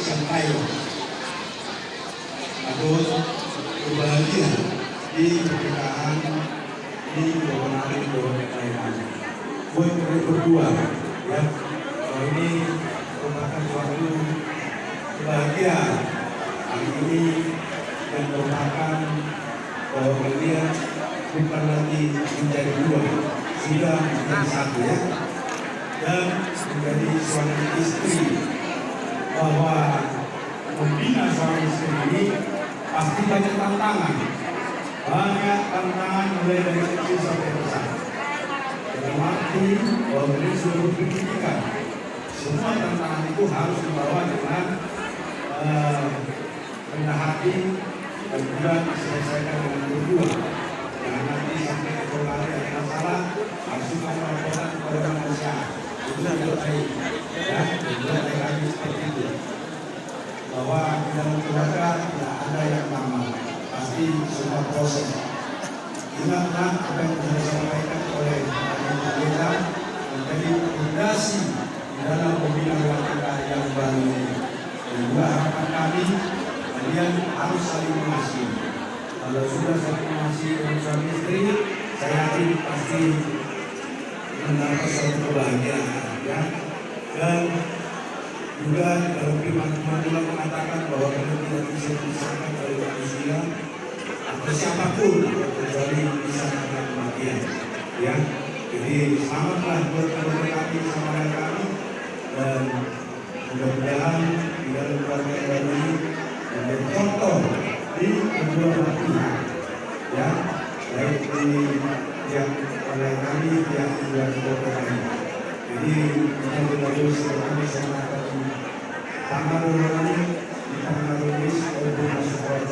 santai atau berbahagia di pernikahan di kebenaran buat mereka berdua ya. Ini merupakan suatu kebahagiaan hari ini yang merupakan bahwa kalian bukan lagi menjadi dua, sudah menjadi satu ya, dan menjadi suami istri. Bahwa membina suami istri ini pasti banyak tantangan mulai dari kecil sampai besar. Dalam arti bahwa ini seluruh pendidikan, semua tantangan itu harus dibawa dengan rendah hati dan juga diselesaikan dengan berdua. Jangan nanti sampai keluar ada masalah langsung melaporkan kepada manusia. Itu tidak baik, ya. Tidak baik seperti itu. Bahwa di dalam keluarga tidak ada yang lama, pasti semua proses. Ingatlah apa yang sudah disampaikan oleh Pak menjadi fondasi di dalam pembina rumah tangga yang baru ini. Dan juga harapan kami, kalian harus saling mengasihi. Kalau sudah saling mengasihi dengan suami istri, saya yakin pasti mendapat suatu kebahagiaan, ya. Dan juga dalam firman Tuhan juga mengatakan bahwa kalian tidak bisa dipisahkan dari manusia atau siapapun kecuali bisa mendapat kematian, ya. Jadi selamatlah buat keluarga kami sama kami, dan mudah-mudahan di dalam keluarga baru ini menjadi contoh di kedua belah pihak, ya, baik di yang oleh kami yang juga keluarga kami. Jadi kita berdoa kami sama tangan orang di tangan tulis oleh masuk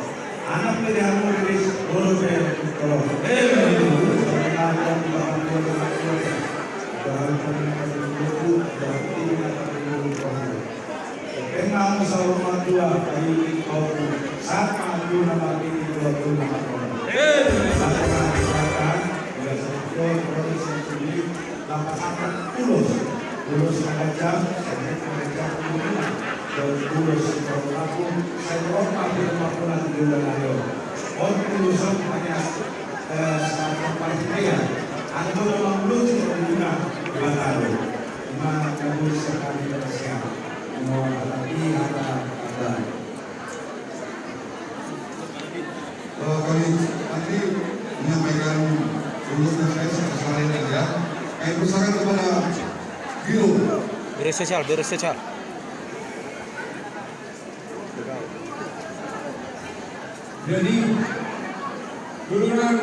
anak pilihan tulis oleh kalau Kenal sama dua kali kau saat aku nama ini dua puluh nama orang. Lulus mengajar, saya mengajar kemudian dan lulus aku saya normal di 50 bulan lalu. Lulusan hanya selama pertanian. Aku memang lulus juga 2 tahun. Cuma lulus sekali bersiap. Mau lagi ada. Kami nanti menyampaikan lulusnya saya selain ya. Kami persilakan kepada Biro Sosial. Jadi duluan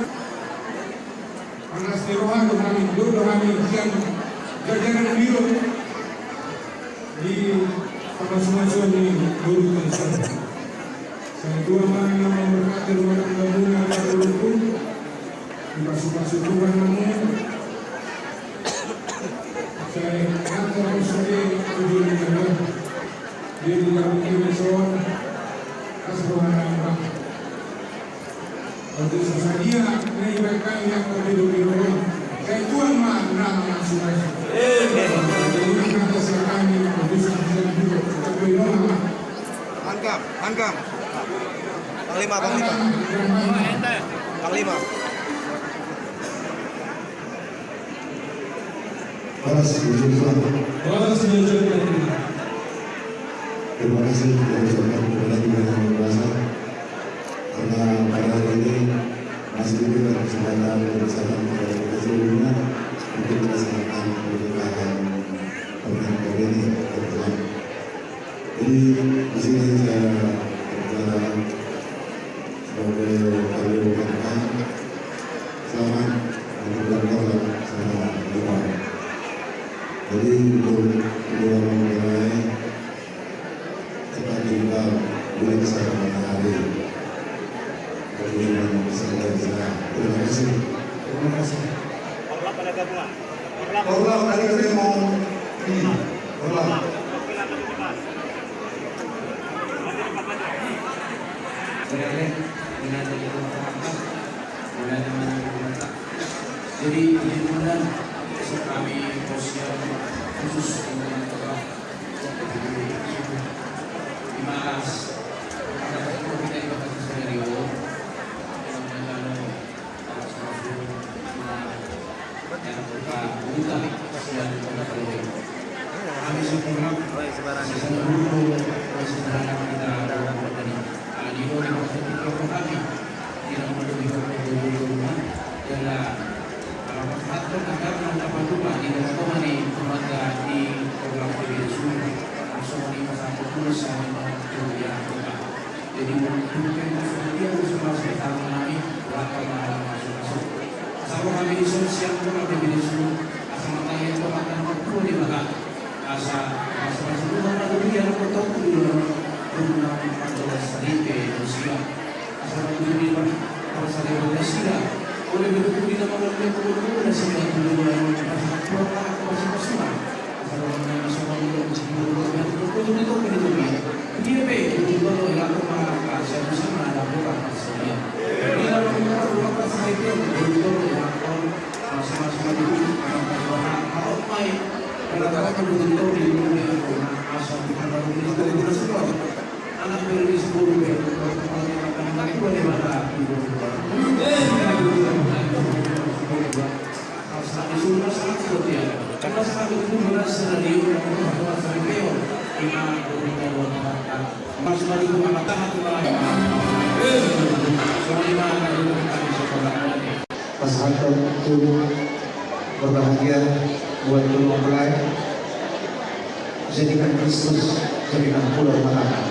panas rohan kami dulu kami siang jajaran Biro di panas-panasan di dulu saya dua mana memberkati rumah tangga bunga dan dipasukan Tuhan namun saya kantor sebagai tujuan negara dia tidak mungkin soal keseluruhan orang untuk sesadia menyiapkan yang berbeda di rumah saya tuan mana langsung saja jadi kata sekali untuk sesadia juga kita berdoa Angkam Panglima Terima kasih telah bersama kepada Tuhan Yang Maha Kuasa. Karena pada hari ini masih diberikan kesempatan bersama kepada kita seluruhnya untuk melaksanakan pernikahan pernikahan ini berjalan. Jadi di sini saya berjalan sebagai kali berkata selamat mengucapkan selamat berdoa. Jadi untuk kedua mempelai kita juga boleh bersama hari kemudian saya. Terima kasih. Pada gabungan. Kalau tadi saya mau ini, kalau jadi kemudian kami sosial khusus dengan di mana Sisa dulu sederhana kita dalam dari di bawah di kami tidak melalui rumah adalah faktor agar mendapat rumah di dalam komani keluarga di program PBSU langsung di masa terus sama ya jadi mungkin dia harus masuk tahun kami berapa malam masuk asal kami di sosial program PBSU asal matanya itu akan mampu di mana asal masuk rumah ada dia potong dulu rumah 14 ribu Rusia asal di kalau saya Rusia oleh begitu kita mengambil kebutuhan dan semua tujuan masyarakat pulang masih personal kalau mengenai semua tujuan yang berkunjung itu kehidupan dia tujuan yang aku saya bisa melakukan hasilnya kita mengenai rumah pasar itu tujuan yang masing-masing itu kalau main kalau kebutuhan di dunia asal kita melakukan semua anak beri 10 kalau kita akan boleh mana disuruh sangat seperti ya. Karena sangat itu merasa dari orang sampai lima masuk lagi ke mana tahan ke mana. Selama kali sekolah lagi. Pasangan itu berbahagia buat mempelai. Jadikan Kristus jadikan pulau Malaka.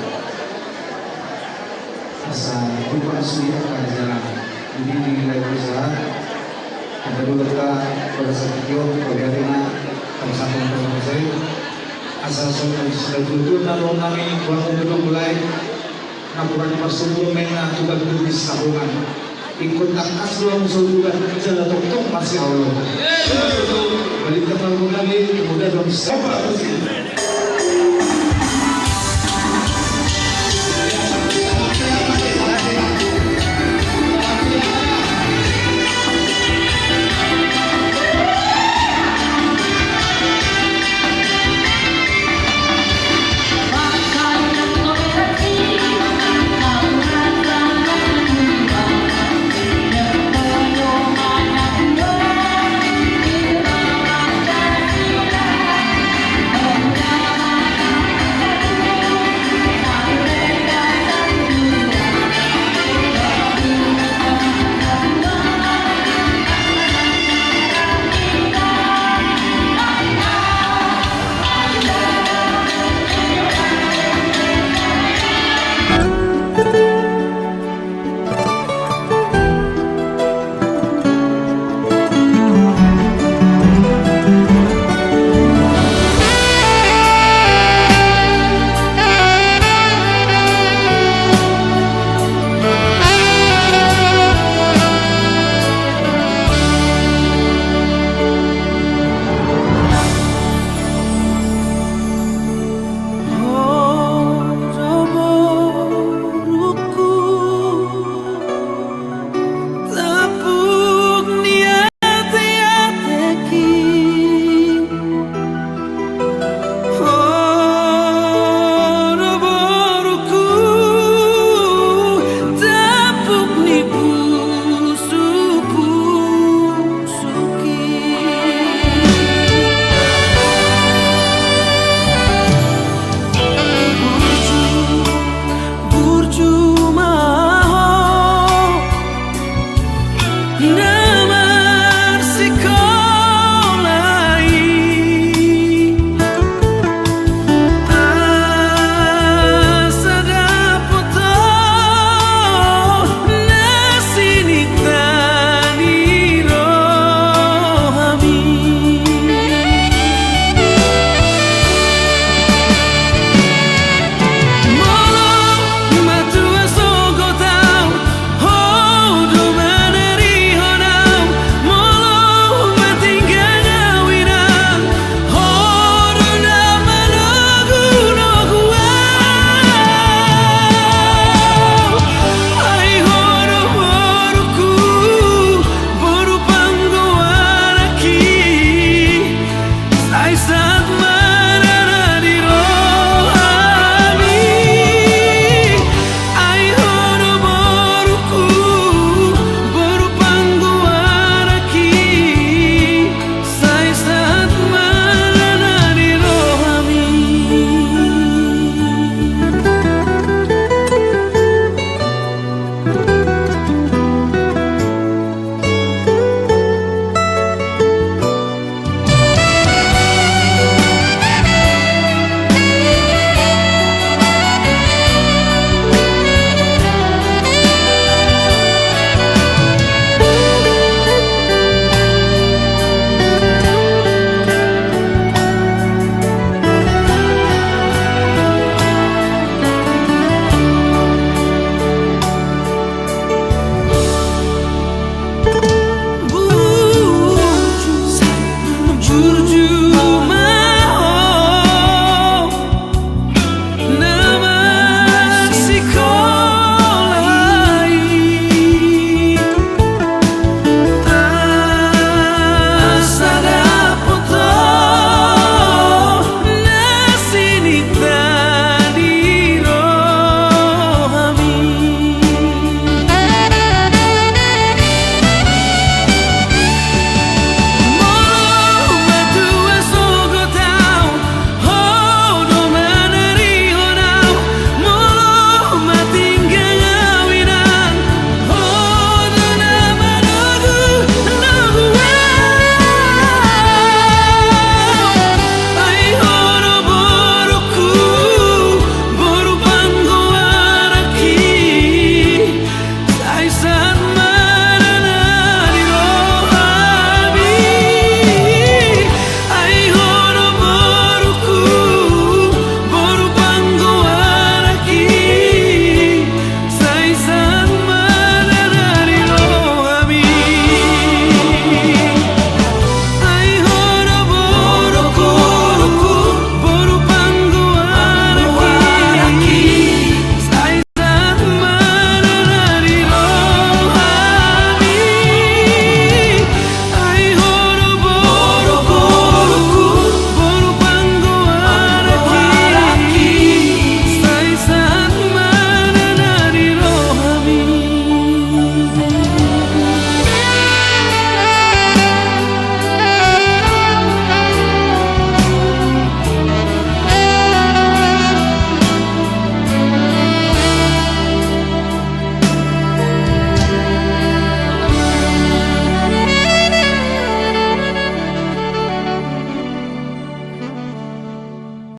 Asal bukan sulit pada jalan. Ini nilai usaha. Ada beberapa pada saat itu bagaimana sama-sama dengan saya asal sudah tujuh lalu kami bangun gedung mulai naburan persulumen juga berbis tabungan ikut angkas dua musuh juga jalan tok masih Allah balik ke kami kemudian belum bisa